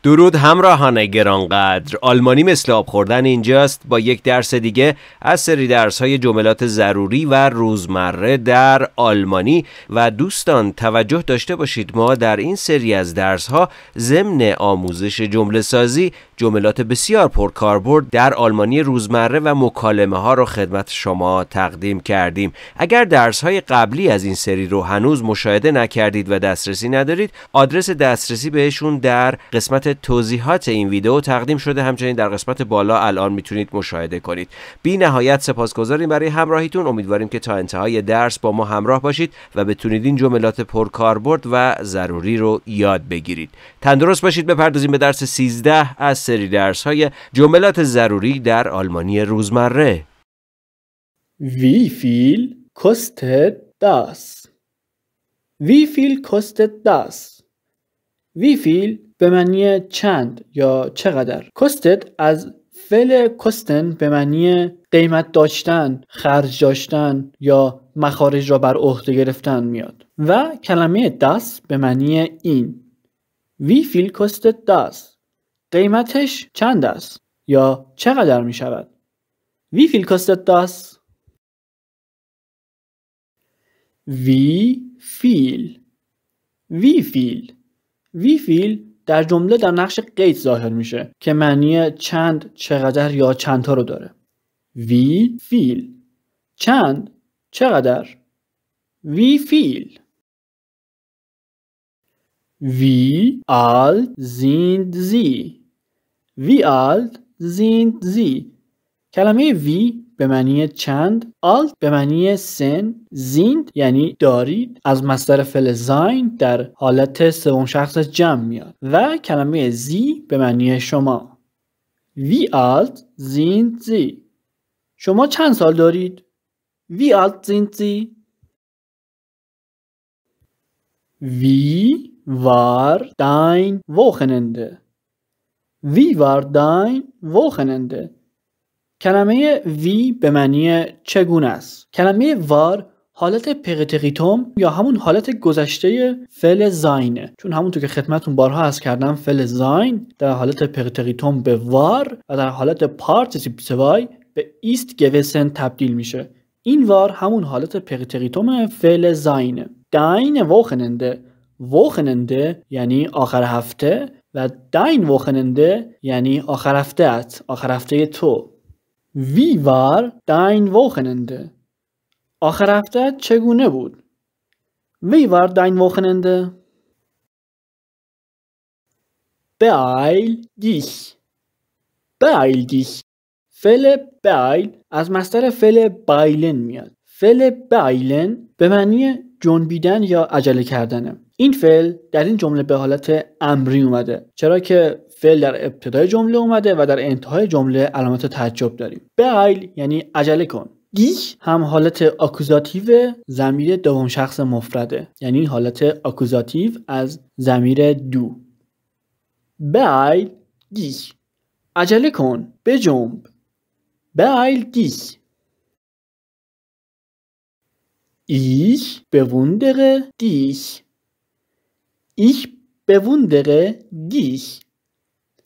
درود همراهان گرانقدر. آلمانی مثل آب خوردن اینجاست با یک درس دیگه از سری درس‌های جملات ضروری و روزمره در آلمانی. و دوستان توجه داشته باشید ما در این سری از درس‌ها ضمن آموزش جمله سازی جملات بسیار پرکاربرد در آلمانی روزمره و مکالمه ها رو خدمت شما تقدیم کردیم. اگر درس‌های قبلی از این سری رو هنوز مشاهده نکردید و دسترسی ندارید، آدرس دسترسی بهشون در قسمت توضیحات این ویدیو تقدیم شده، همچنین در قسمت بالا الان میتونید مشاهده کنید. بی نهایت سپاسگزاریم برای همراهیتون. امیدواریم که تا انتهای درس با ما همراه باشید و بتونید این جملات پرکاربرد و ضروری رو یاد بگیرید. تندرست باشید. بپردازیم به درس 13 از سری درس‌های جملات ضروری در آلمانی روزمره. Wie viel kostet das? Wie viel kostet das? Wie viel به معنی چند یا چقدر. کستد از فعل کستن به معنی قیمت داشتن، خرج داشتن یا مخارج را بر عهده گرفتن میاد. و کلمه das به معنی این. Wie viel kostet das? قیمتش چند است یا چقدر می شود. Wie viel kostet das? Wie viel. Wie viel. Wie viel در جمله در نقش قید ظاهر میشه که معنی چند، چقدر یا چندتا رو داره. Wie viel. چند، چقدر. Wie viel. Wie alt sind Sie? Wie alt sind Sie? کلمه wie به معنی چند، alt به معنی سن، sind یعنی دارید از مصدر فعل sein در حالت سوم شخص جمع میاد و کلمه Sie به معنی شما. Wie alt sind Sie? شما چند سال دارید؟ Wie alt sind Sie? Wie war dein Wochenende? Wie war dein Wochenende? کلمه وی به معنی چگونه است. کلمه وار حالت پرتریتوم یا همون حالت گذشته فعل زاینه، چون همونطور که خدمتون بارها عرض کردم فعل زاین در حالت پرتریتوم به وار و در حالت پارتیسیپ سوای به ایست گوسن تبدیل میشه. این وار همون حالت پرتریتوم فعل زاینه. داین ووخننده، ووخننده یعنی آخر هفته و داین ووخننده یعنی آخر هفته‌ات، آخر هفته تو. Wie war dein Wochenende? آخر هفته چگونه بود؟ Wie war dein Wochenende? Beeil dich. Beeil dich. فعل beeil از مصدر فعل beilen میاد. فعل beilen به معنی جنبیدن یا عجله کردنه. این فعل در این جمله به حالت امری اومده، چرا که فعل در ابتدای جمله اومده و در انتهای جمله علامت تعجب داریم. beeil یعنی عجله کن. dich هم حالت آکوزاتیو ضمیر دوم شخص مفرده، یعنی حالت آکوزاتیو از ضمیر دو. beeil dich. عجله کن، بجنب. beeil dich. Ich bewundere dich. Ich bewundere dich.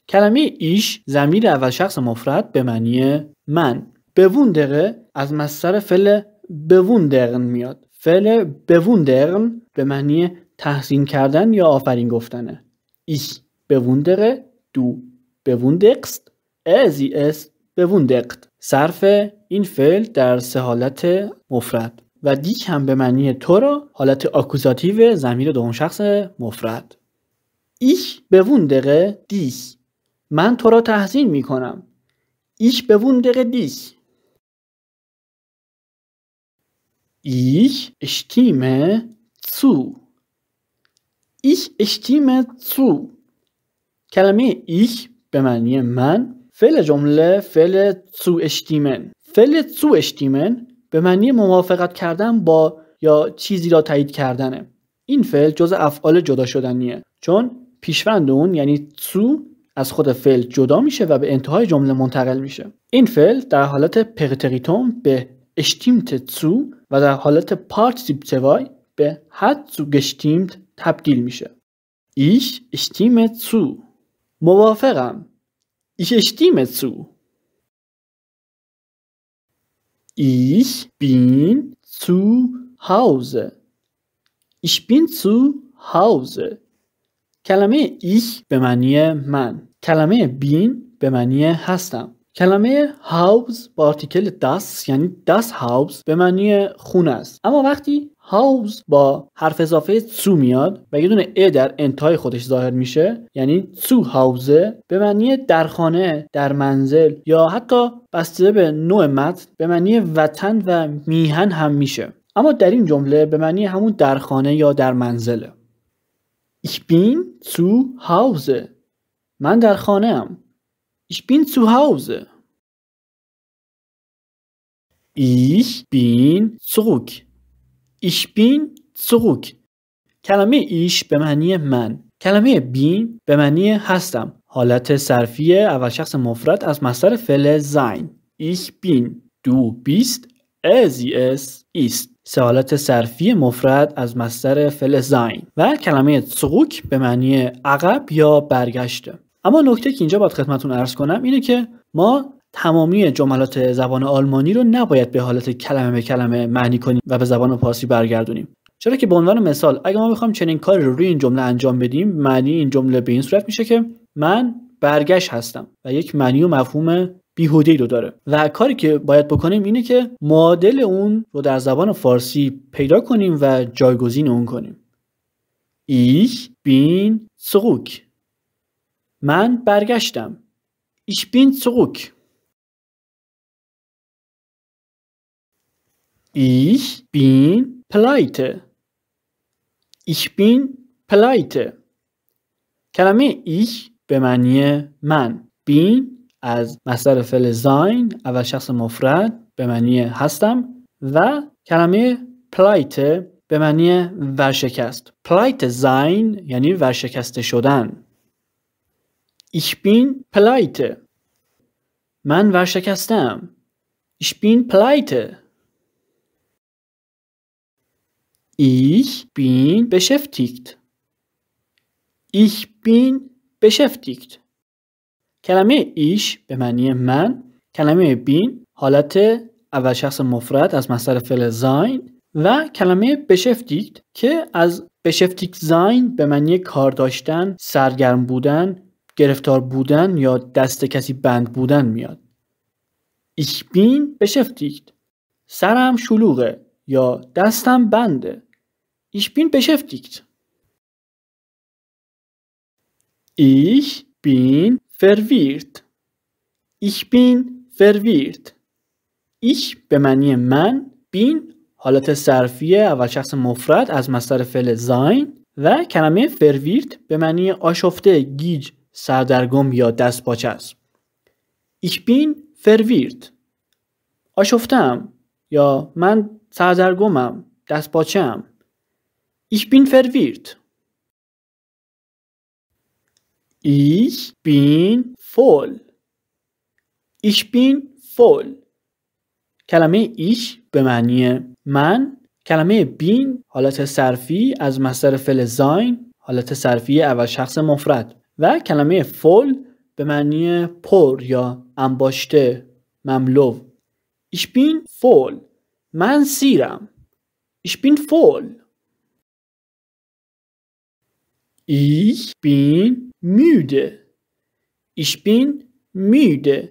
کلمه ایش ضمیر اول شخص مفرد به معنی من. bewundere از مصدر فعل bewundern میاد. فعل bewundern به معنی تحسین کردن یا آفرین گفتنه. Ich bewundere, du bewunderst, sie es bewundert. صرف این فعل در سه حالت مفرد و دیک هم به معنی تو را حالت آکوزاتیو ضمیر دوم شخص مفرد. Ich bewundere dich. من تو را تحسین می کنم. Ich bewundere dich. Ich stimme zu. Ich stimme zu. کلمه ich به معنی من، فعل جمله فعل zu stimmen. فعل zu stimmen به معنی موافقت کردن با یا چیزی را تایید کردنه. این فعل جزء افعال جدا شدنیه، چون پیشوند اون یعنی zu از خود فعل جدا میشه و به انتهای جمله منتقل میشه. این فعل در حالت پرتریتوم به stimmt zu و در حالت پارتیسیپ سوای به hat zu gestimmt تبدیل میشه. Ich stimme zu. موافقم. Ich stimme zu. Ich bin zu Hause. Ich bin zu Hause. کلمه ich به معنی من. کلمه bin به معنی هستم. کلمه Haus با آرتیکل das یعنی das Haus به معنی خونه است. اما وقتی Haus با حرف اضافه zu میاد و یه دونه ا در انتهای خودش ظاهر میشه یعنی zu Hause به معنی در خانه، در منزل یا حتی بسته به نوع متن به معنی وطن و میهن هم میشه. اما در این جمله به معنی همون در خانه یا در منزله. Ich bin zu Hause. من در خانه ام. Ich bin zu Hause. Ich bin zurück. Ich bin zurück. کلمه ich به معنی من. کلمه bin به معنی هستم. حالت صرفی اول شخص مفرد از مصدر فعل sein. Ich bin. Du bist. Sie es ist. سه حالت صرفی مفرد از مصدر فعل sein. و کلمه zurück به معنی عقب یا برگشته. اما نکته که اینجا باید خدمتتون عرض کنم اینه که ما تمامی جملات زبان آلمانی رو نباید به حالت کلمه به کلمه معنی کنیم و به زبان فارسی برگردونیم. چرا که به عنوان مثال اگه ما بخوایم چنین کاری رو روی این جمله انجام بدیم معنی این جمله به این صورت میشه که من برگشت هستم و یک معنی و مفهوم بیهوده‌ای رو داره و کاری که باید بکنیم اینه که معادل اون رو در زبان فارسی پیدا کنیم و جایگزین اون کنیم. Ich bin zurück. من برگشتم. Ich bin zurück. Ich bin pleite. Ich bin pleite. کلمه ich به معنی من. bin از مصدر فعل sein اول شخص مفرد به معنی هستم و کلمه pleite به معنی ورشکست. pleite sein یعنی ورشکسته شدن. Ich bin pleite. من ورشکستم. Ich bin pleite. Ich bin beschäftigt. Ich bin beschäftigt. کلمه ich به معنی من، کلمه bin حالت اول شخص مفرد از مصدر فعل sein و کلمه beschäftigt که از beschäftigt sein به معنی کار داشتن، سرگرم بودن، گرفتار بودن یا دست کسی بند بودن میاد. Ich bin beschäftigt. سرم شلوغه یا دستم بنده. Ich bin beschäftigt. Ich bin verwirrt. Ich bin verwirrt. Ich به معنی من، bin حالت صرفی اول شخص مفرد از مصدر فعل sein و کلمه verwirrt به معنی آشفته، گیج، سردرگم یا دست پاچه است. Ich bin verwirrt. آشفتم یا من سردرگمم، دست پاچه‌ام. Ich bin verwirrt. Ich bin voll. Ich bin voll. کلمه ich به معنی من، کلمه bin حالت صرفی از مصدر فعل sein حالت صرفی اول شخص مفرد و کلمه voll به معنی پر یا انباشته، مملو. Ich bin voll. من سیرم. Ich bin voll. Ich bin müde. Ich bin müde.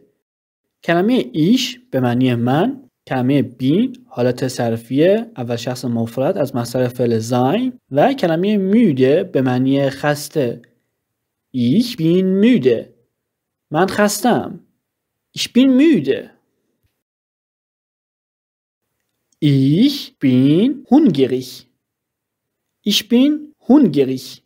کلمه ich به معنی من، کلمه bin حالت صرفی اول شخص مفرد از مصدر فعل sein و کلمه müde به معنی خسته. Ich bin müde. من خستم. Ich bin müde. Ich bin hungrig. Ich bin hungrig.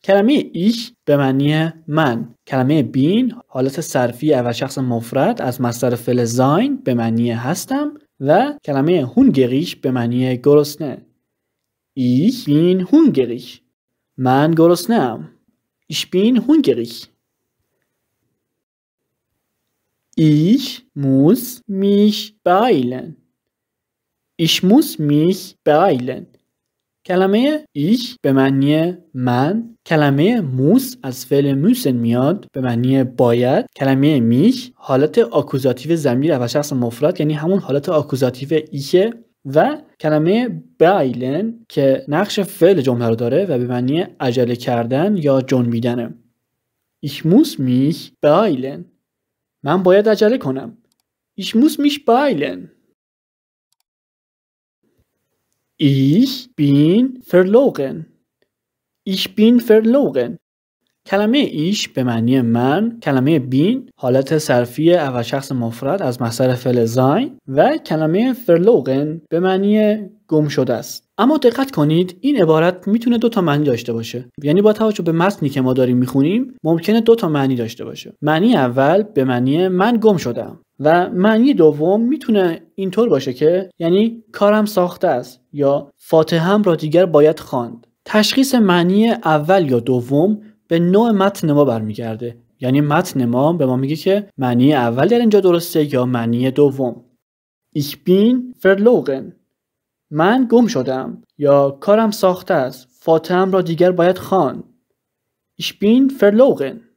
کلمه ich به معنی من، کلمه bin حالت صرفی اول شخص مفرد از مصدر فعل sein به معنی هستم و کلمه hungrig به معنی گرسنه. Ich bin hungrig. من گرسنه‌ام. Ich bin hungrig. Ich muss mich beeilen. Ich muss mich beeilen. کلمه ich به معنی من، کلمه muss از فعل müssen میاد به معنی باید، کلمه mich حالت آکوزاتیو ضمیر اول شخص مفرد یعنی همون حالت آکوزاتیو ایکه و کلمه beeilen که نقش فعل جمله رو داره و به معنی عجله کردن یا جنبیدنه. Ich muss mich beeilen. من باید عجله کنم. Ich muss mich beeilen. Ich bin verloren. Ich bin verloren. کلمه ایش به معنی من، کلمه بین حالت صرفی اول شخص مفرد از مصدر فعل sein و کلمه verloren به معنی گم شده است. اما دقت کنید این عبارت میتونه 2 تا معنی داشته باشه. یعنی با توجه به متنی که ما داریم میخونیم ممکنه 2 تا معنی داشته باشه. معنی اول به معنی من گم شدم و معنی دوم میتونه اینطور باشه که یعنی کارم ساخته است یا فاتحه‌ام را دیگر باید خواند. تشخیص معنی اول یا دوم به نوع متن ما برمیگرده. یعنی متن ما به ما میگه که معنی اول در اینجا درسته یا معنی دوم. Ich bin verloren. من گم شدم یا کارم ساخته است. فاتحه‌ام را دیگر باید خواند. Ich bin verloren.